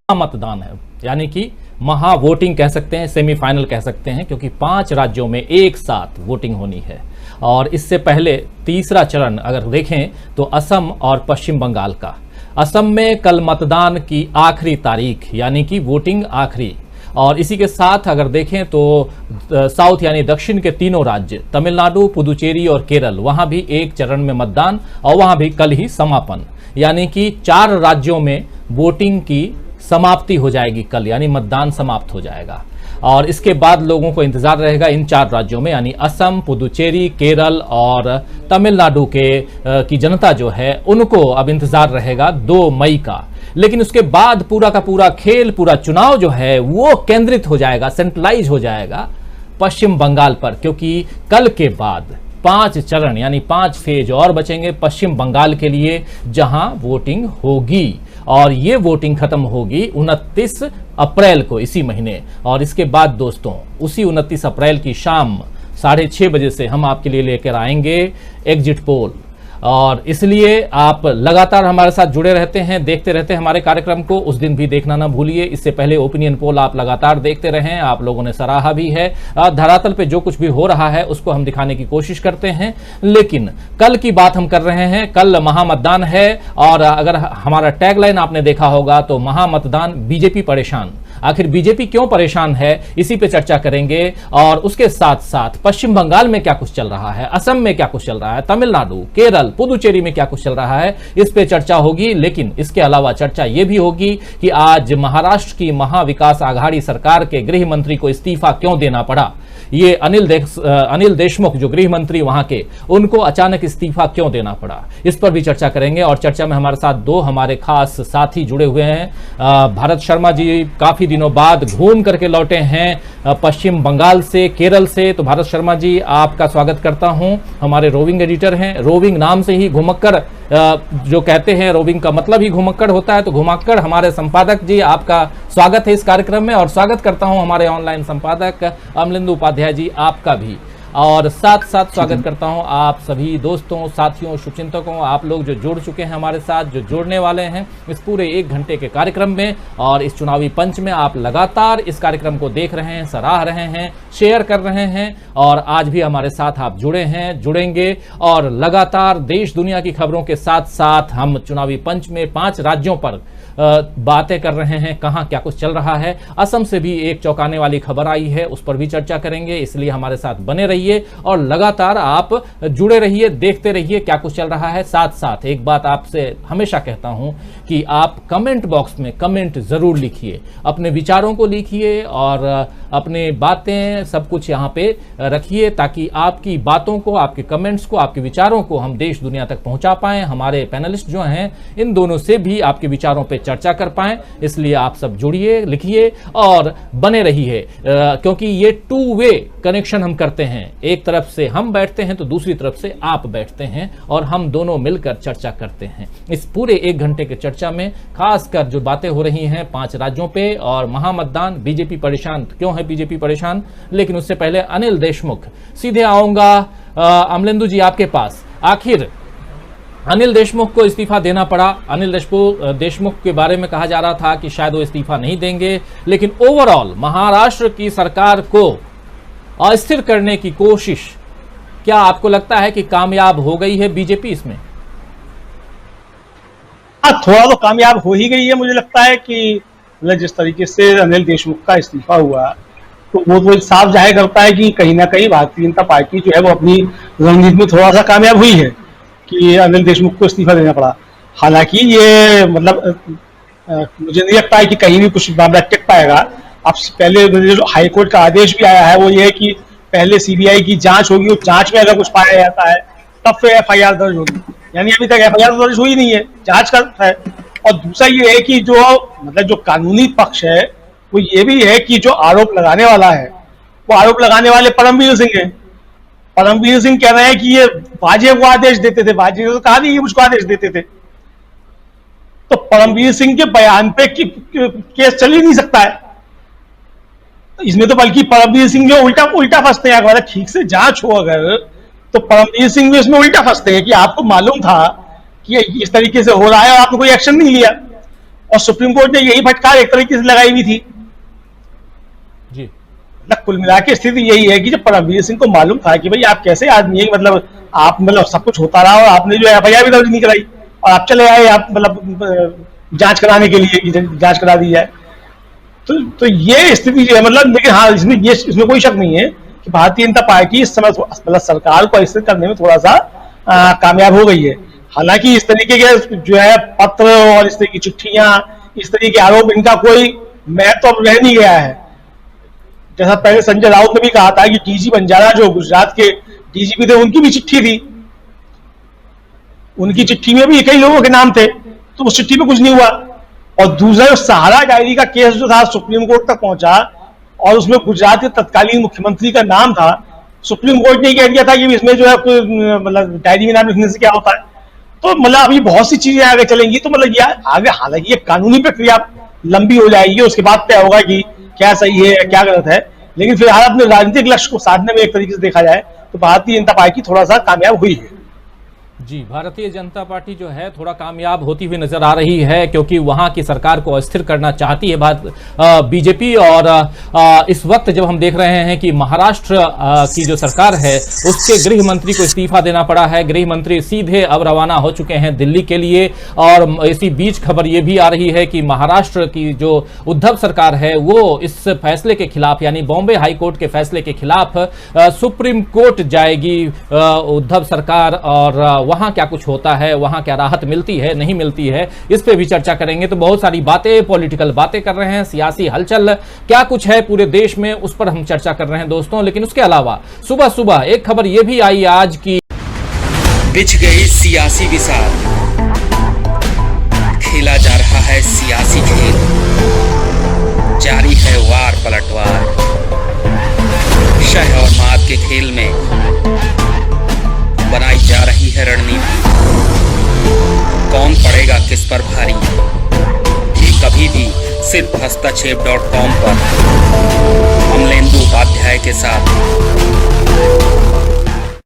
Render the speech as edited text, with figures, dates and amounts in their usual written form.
मतदान है, यानी कि महा वोटिंग कह सकते हैं, सेमीफाइनल कह सकते हैं, क्योंकि 5 राज्यों में एक साथ वोटिंग होनी है। और इससे पहले तीसरा चरण अगर देखें तो असम और पश्चिम बंगाल का। असम में कल मतदान की आखिरी तारीख, यानी कि वोटिंग आखिरी। और इसी के साथ अगर देखें तो साउथ यानी दक्षिण के तीनों राज्य तमिलनाडु, पुदुचेरी और केरल, वहां भी एक चरण में मतदान और वहां भी कल ही समापन, यानी कि 4 राज्यों में वोटिंग की समाप्ति हो जाएगी कल, यानी मतदान समाप्त हो जाएगा। और इसके बाद लोगों को इंतजार रहेगा इन 4 राज्यों में, यानी असम, पुदुचेरी, केरल और तमिलनाडु की जनता जो है उनको अब इंतजार रहेगा 2 मई का। लेकिन उसके बाद पूरा का पूरा खेल, पूरा चुनाव जो है वो केंद्रित हो जाएगा, सेंट्रलाइज हो जाएगा पश्चिम बंगाल पर, क्योंकि कल के बाद 5 चरण यानी 5 फेज और बचेंगे पश्चिम बंगाल के लिए, जहां वोटिंग होगी। और ये वोटिंग खत्म होगी 29 अप्रैल को, इसी महीने। और इसके बाद दोस्तों उसी 29 अप्रैल की शाम 6:30 बजे से हम आपके लिए लेकर आएंगे एग्जिट पोल। और इसलिए आप लगातार हमारे साथ जुड़े रहते हैं, देखते रहते हैं हमारे कार्यक्रम को, उस दिन भी देखना ना भूलिए। इससे पहले ओपिनियन पोल आप लगातार देखते रहें, आप लोगों ने सराहा भी है। धरातल पे जो कुछ भी हो रहा है उसको हम दिखाने की कोशिश करते हैं, लेकिन कल की बात हम कर रहे हैं। कल महामतदान है, और अगर हमारा टैगलाइन आपने देखा होगा तो महामतदान, बीजेपी परेशान। आखिर बीजेपी क्यों परेशान है, इसी पे चर्चा करेंगे। और उसके साथ साथ पश्चिम बंगाल में क्या कुछ चल रहा है, असम में क्या कुछ चल रहा है, तमिलनाडु, केरल, पुदुचेरी में क्या कुछ चल रहा है, इस पे चर्चा होगी। लेकिन इसके अलावा चर्चा यह भी होगी कि आज महाराष्ट्र की महाविकास आघाड़ी सरकार के गृह मंत्री को इस्तीफा क्यों देना पड़ा। ये अनिल देशमुख जो गृह मंत्री वहां के, उनको अचानक इस्तीफा क्यों देना पड़ा, इस पर भी चर्चा करेंगे। और चर्चा में हमारे साथ 2 हमारे खास साथी जुड़े हुए हैं। भारत शर्मा जी काफी दिनों बाद घूम करके लौटे हैं पश्चिम बंगाल से, केरल से। तो भारत शर्मा जी, आपका स्वागत करता हूं। हमारे रोविंग एडिटर हैं, रोविंग नाम से ही घुमक्कड़ जो कहते हैं, रोविंग का मतलब ही घुमक्कड़ होता है, तो घुमक्कड़ हमारे संपादक जी, आपका स्वागत है इस कार्यक्रम में। और स्वागत करता हूं हमारे ऑनलाइन संपादक अमलेंदु उपाध्याय जी, आपका भी। और साथ साथ स्वागत करता हूं आप सभी दोस्तों, साथियों, शुभचिंतकों, आप लोग जो जुड़ चुके हैं हमारे साथ, जो जुड़ने वाले हैं इस पूरे 1 घंटे के कार्यक्रम में। और इस चुनावी पंच में आप लगातार इस कार्यक्रम को देख रहे हैं, सराह रहे हैं, शेयर कर रहे हैं। और आज भी हमारे साथ आप जुड़े हैं, जुड़ेंगे। और लगातार देश दुनिया की खबरों के साथ साथ हम चुनावी पंच में 5 राज्यों पर बातें कर रहे हैं, कहां क्या कुछ चल रहा है। असम से भी एक चौंकाने वाली खबर आई है, उस पर भी चर्चा करेंगे। इसलिए हमारे साथ बने रहिए और लगातार आप जुड़े रहिए, देखते रहिए क्या कुछ चल रहा है। साथ साथ एक बात आपसे हमेशा कहता हूं कि आप कमेंट बॉक्स में कमेंट जरूर लिखिए, अपने विचारों को लिखिए और अपने बातें सब कुछ यहां पे रखिए, ताकि आपकी बातों को, आपके कमेंट्स को, आपके विचारों को हम देश दुनिया तक पहुंचा पाएं। हमारे पैनलिस्ट जो हैं इन दोनों से भी आपके विचारों पे चर्चा कर पाएं। इसलिए आप सब जुड़िए, लिखिए और बने रहिए, क्योंकि ये 2 वे कनेक्शन हम करते हैं। एक तरफ से हम बैठते हैं तो दूसरी तरफ से आप बैठते हैं और हम दोनों मिलकर चर्चा करते हैं। इस पूरे 1 घंटे के चर्चा में खासकर जो बातें हो रही हैं 5 राज्यों पे और महामतदान, बीजेपी परेशान। क्यों है बीजेपी परेशान? लेकिन उससे पहले अनिल देशमुख, सीधे आऊंगा अमलेंदु जी आपके पास। आखिर अनिल देशमुख को इस्तीफा देना पड़ा। अनिल देशमुख के बारे में कहा जा रहा था कि शायद वो इस्तीफा नहीं देंगे, लेकिन ओवरऑल महाराष्ट्र की सरकार को अस्थिर करने की कोशिश, क्या आपको लगता है कि कामयाब हो गई है बीजेपी इसमें? थोड़ा तो कामयाब हो ही गई है। मुझे लगता है कि जिस तरीके से अनिल देशमुख का इस्तीफा हुआ, तो वो साफ जाहिर करता है कि कहीं ना कहीं भारतीय जनता पार्टी जो है वो अपनी रणनीति में थोड़ा सा कामयाब हुई है कि अनिल देशमुख को इस्तीफा देना पड़ा। हालांकि ये मुझे नहीं लगता है कि कहीं भी कुछ मामला टिक पाएगा। अब पहले जो हाईकोर्ट का आदेश भी आया है वो ये है कि पहले सीबीआई की जांच होगी, उस जांच में अगर कुछ पाया जाता है तब फिर एफआईआर दर्ज होगी। यानी अभी तक एफआईआर दर्ज हुई नहीं है, जांच का है। और दूसरा ये है कि जो कानूनी पक्ष है वो ये भी है कि जो आरोप लगाने वाला है वो आरोप लगाने वाले परमवीर सिंह है। परमवीर सिंह कह रहे हैं कि ये वाजे को आदेश देते थे, वाजे तो कहा नहीं, ये मुझको आदेश देते थे। तो परमवीर सिंह के बयान पे केस चल ही नहीं सकता है। इसमें तो बल्कि परमवीर सिंह जो उल्टा फंसते हैं। अगर ठीक से जांच हो अगर, तो परमवीर सिंह भी इसमें उल्टा फंसते हैं कि आपको मालूम था कि इस तरीके से हो रहा है और आपने कोई एक्शन नहीं लिया। और सुप्रीम कोर्ट ने यही फटकार एक तरीके से लगाई हुई थी जी। मतलब कुल मिला के स्थिति यही है कि जब परमवीर सिंह को मालूम था कि भाई आप कैसे आदमी है, मतलब आप मतलब सब कुछ होता रहा और आपने जो एफआईआर भी दर्ज नहीं कराई और आप चले आए, आप मतलब जांच कराने के लिए जांच करा दी जाए, तो ये स्थिति जो है मतलब, लेकिन हाँ इसमें कोई शक नहीं है कि भारतीय जनता पार्टी इस समय मतलब सरकार को स्थिर करने में थोड़ा सा कामयाब हो गई है। हालांकि इस तरीके के जो है पत्र और इस तरह की चिट्ठियां, इस तरीके के आरोप, इनका कोई महत्व तो अब रह नहीं गया है। जैसा पहले संजय राउत ने भी कहा था कि डीजी बंजारा जो गुजरात के डीजीपी थे, उनकी भी चिट्ठी थी, उनकी चिट्ठी में भी कई लोगों के नाम थे, तो उस चिट्ठी में कुछ नहीं हुआ। और दूसरा सहारा डायरी का केस जो था सुप्रीम कोर्ट तक पहुंचा और उसमें गुजरात के तत्कालीन मुख्यमंत्री का नाम था। सुप्रीम कोर्ट ने कह दिया था कि इसमें जो है मतलब डायरी में नाम लिखने से क्या होता है। तो मतलब अभी बहुत सी चीजें आगे चलेंगी, तो मतलब यार आगे हालांकि ये कानूनी प्रक्रिया लंबी हो जाएगी, उसके बाद तय होगा कि क्या सही है क्या गलत है, लेकिन फिलहाल अपने राजनीतिक लक्ष्य को साधने में एक तरीके से देखा जाए तो भारतीय जनता पार्टी थोड़ा सा कामयाब हुई है। जी, भारतीय जनता पार्टी जो है थोड़ा कामयाब होती हुई नजर आ रही है, क्योंकि वहां की सरकार को अस्थिर करना चाहती है बीजेपी। और इस वक्त जब हम देख रहे हैं कि महाराष्ट्र की जो सरकार है उसके गृह मंत्री को इस्तीफा देना पड़ा है, गृह मंत्री सीधे अब रवाना हो चुके हैं दिल्ली के लिए। और इसी बीच खबर यह भी आ रही है कि महाराष्ट्र की जो उद्धव सरकार है वो इस फैसले के खिलाफ, यानी बॉम्बे हाईकोर्ट के फैसले के खिलाफ सुप्रीम कोर्ट जाएगी उद्धव सरकार। और वहां क्या कुछ होता है, वहां क्या राहत मिलती है नहीं मिलती है, इस पे भी चर्चा करेंगे। तो बहुत सारी बातें, पॉलिटिकल बातें कर रहे हैं, सियासी हलचल क्या कुछ है पूरे देश में, उस पर हम चर्चा कर रहे हैं दोस्तों। लेकिन उसके अलावा सुबह सुबह एक खबर यह भी आई आज की, बिछ गई सियासी विसार, खेला जा रहा है सियासी खेल, जारी है वार पलटवार, शह और मात के खेल में बनाई जा रही है रणनीति, कौन पड़ेगा किस पर भारी, ये कभी भी सिर्फ हस्तक्षेप.com पर अमलेंदु उपाध्याय के साथ।